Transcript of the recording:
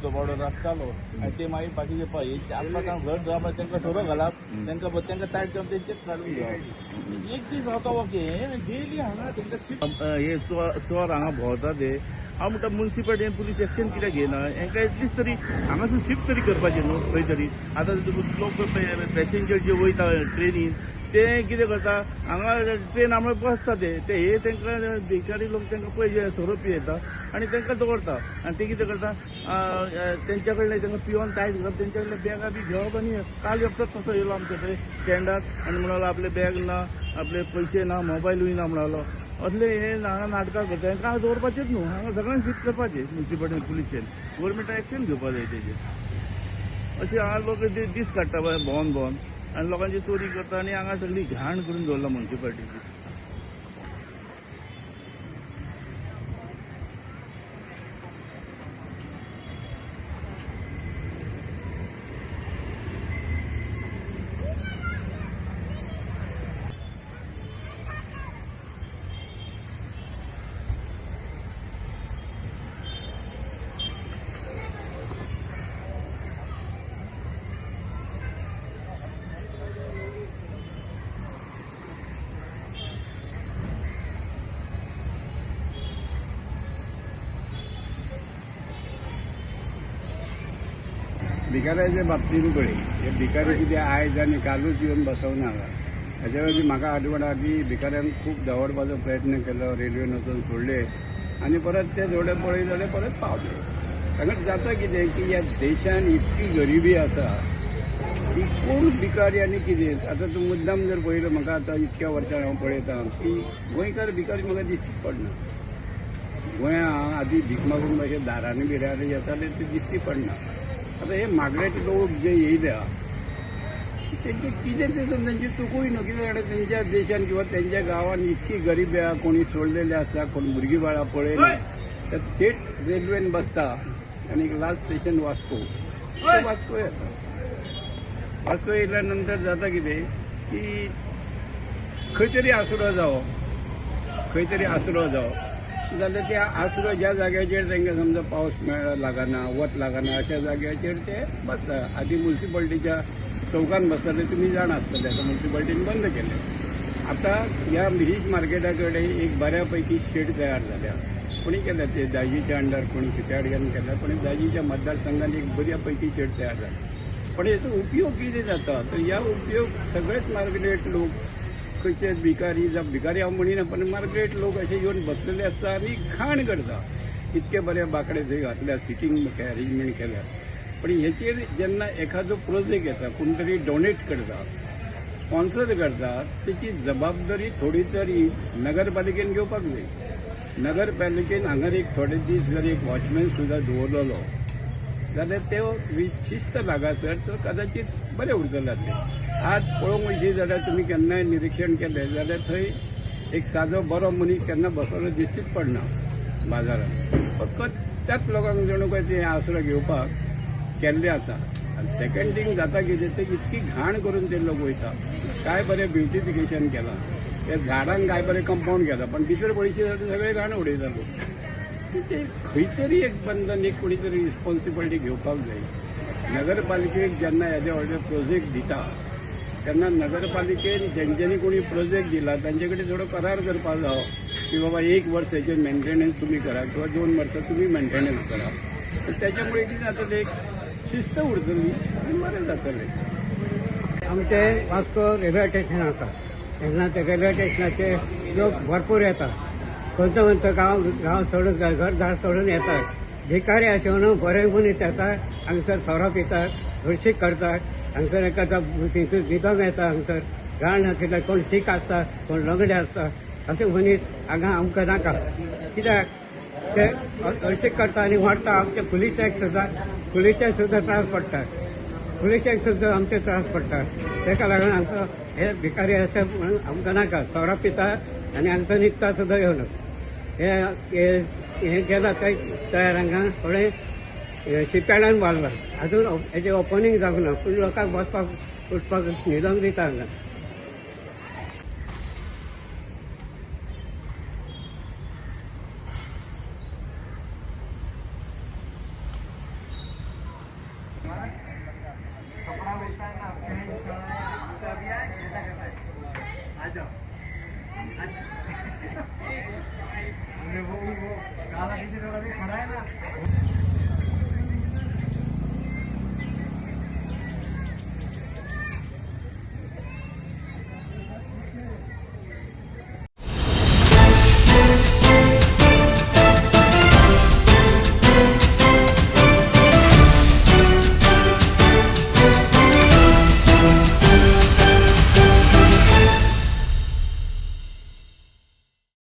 तो बॉर्डर आसतालो आनी ते मागीर बाकीचे पळय 4-5 जाण घर जावपा तांकां सोरो घालप तांकां टायट करून तेंचेच काडून घेवप एक दीस वता ओके डेली हांगा तांकां हे स्टोर हांगा भोंवता ते हांव म्हणटा म्युनिसिपालिटीन पुलीस एक्शन कित्याक घेयना हांकां एटलिस्ट तरी हांगासून शिफ्ट तरी करपाचें न्हू खंय तरी आतां लोक पॅसेंजर जे वयता ट्रेनीन ते कितें करता हांगा ट्रेन आमळे बसता ते हे तांकां भिकारी लोक तांकां पयशे सोरो पियेता आनी तांकां दवरता आनी ते कितें करता तेंच्या कडल्यान तांकां पिवन टायट करप तेंच्या कडल्यान बॅगां बी घेवप आनी काल एकटोच तसो येयलो आमच्या थंय स्टँडार आनी म्हणलो आपले बॅग ना आपले पयशे ना मोबायलूय ना म्हणलो असले हे हांगा नाटकां करता तांकां हांगा दवरपाचेच न्हू हांगा सगळ्यांक शिफ्ट करपाचें म्युनिसिपालिटी पुलिशेन गव्हर्मेंटान एक्शन घेवपा जाय तेजेर अशें हांगा लोक दीस काडटा पळय भोंवन आनी लोकांची चोरी करता आनी हांगा सगळी घाण करून दवरला म्युनिसिपालिटीची भिकाऱ्याच्या बाबतीन पळय हे भिकारी कितें आयज आनी कालूच येवन बसवना हांगा हाज्या वेळी म्हाका आठवण आदी भिकाऱ्यांक खूब दवरपाचो प्रयत्न केलो रेल्वेन वचून सोडले आनी परत ते थोडे पळय जाल्यार परत पावले हांगा जाता कितें की ह्या देशान इतकी गरिबी आसा की कोण भिकारी आनी कितें आतां तूं मुद्दाम जर पळयलो म्हाका आतां इतक्या वर्सां हांव पळयतां की गोंयकार भिकारी म्हाका दिश्टी पडना गोंयां आदी भीक मागून अशे दारांनी बिरांनी येताले ते दिश्टी पडना आता हे मागरेट लोक जे येयल्या तेंचे कितें तेतून तेंची चुकूय न्हू कितें जाणां तेंच्या देशान किंवा तेंच्या गांवांत इतकी गरीब आसा कोणी सोडलेले आसा कोण भुरगीं बाळां पळयना तर थेट रेल्वेन बसता आनी लास्ट स्टेशन वास्को वास्को येता वास्को येयल्या नंतर जाता कितें की खंय तरी आसरो जावप जाल्यार ते आसरो ज्या जाग्याचेर तांकां समजा पावस लागना वत लागना अशा जाग्याचेर ते बसता आदी म्युनिसिपालिटीच्या चौकान बसताले तुमी जाण आसतले आतां म्युनिसिपालिटीन बंद केले आता ह्या फिश मार्केटा कडेन एक बऱ्यापैकी शेड तयार जाल्या कोणी केल्या ते दाजीच्या अंडर कोणी कित्याडग्यान केल्या पण दाजीच्या मतदारसंघात एक बऱ्यापैकी शेड तयार जाला पण हेचो उपयोग कितें जाता तर ह्या उपयोग सगळेच मार्केट लोक खंयचे भिकारी हांव म्हणिना पण मार्केट लोक असे येवन बसलेले आसता आनी घाण करता इतके बरे बाकडे थंय घातल्या सिटींग अरेंजमेंट केल्या पण हेचेर जेन्ना एखादो प्रोजेक्ट येता कोण तरी डोनेट करता स्पॉन्सर करता त्याची जबाबदारी थोडी तरी नगरपालिकेन घेवपाक जाय नगरपालिकेन हांगा एक थोडे दीस जर एक वॉचमॅन सुद्दां दवरलेलो जाल्यार ते शिस्त लागासर तर कदाचित बरें उरतले आज पळोवंक वयशी जाल्यार तुमी केन्नाय निरीक्षण केलें जाल्यार थंय एक सादो बरो मनीस केन्ना बसलो दिश्टीच पडना बाजारांत फकत त्याच लोकांक जणू काय ते आसरो घेवपाक केल्ले आसा आनी सेकंड थिंग जाता कितें ते इतकी घाण करून ते लोक वयता काय बरें ब्युटिफिकेशन केलां त्या झाडांक काय बरें कंपाऊंड केलां पण भितर पळयशी जाल्यार सगळे घाण उडयता लोक ते खंय तरी एक बंधन एक कोणी तरी रिस्पॉन्सिबिलिटी घेवपाक जाय नगरपालिकेक जेन्ना हेजे व्हडले प्रोजेक्ट दिता तेन्ना नगरपालिकेन जेंच्यांनी कोणी प्रोजेक्ट दिला तांचे कडेन थोडो करार करपाक जावो की बाबा 1 वर्साचे मेंटेनन्स तुमी करा किंवा 2 वर्सां तुमी मेंटेनन्स करा तर त्याच्यामुळे कितें जातलें एक शिस्त उरतली आनी बरें जातलें आमचे वास्को रेल्वे स्टेशन आसा तेन्ना ते रेल्वे स्टेशनाचे लोक भरपूर येतात खंयचो गांव सोडून घरदार सोडून येतात भिकारी अशें बरे मनीस येतात हांगसर सोरो पितात हळशीक करतात हांगसर एखादा न्हिदोंक येता हांगसर घाण नाशिल्ले कोण सीक आसता कोण लंगडे आसता अशे मनीस हांगा आमकां नाका कित्याक ते हळशीक करता आनी व्हरता आमचे पुलिसाक सुद्दां त्रास पडटा पुलिसाक सुद्दां आमचे त्रास पडटा ताका लागून आमकां हे भिकारी अशें म्हणून आमकां नाका सोरो पितात आनी हांगसर न्हिदता सुद्दां येवन हे केला तयार हांगा थोडे शिप्याडान बांदला अजून हेजें ओपनिंग जावंक ना पूण लोकांक बसपाक उठपाक न्हिदोंक दिता हांगा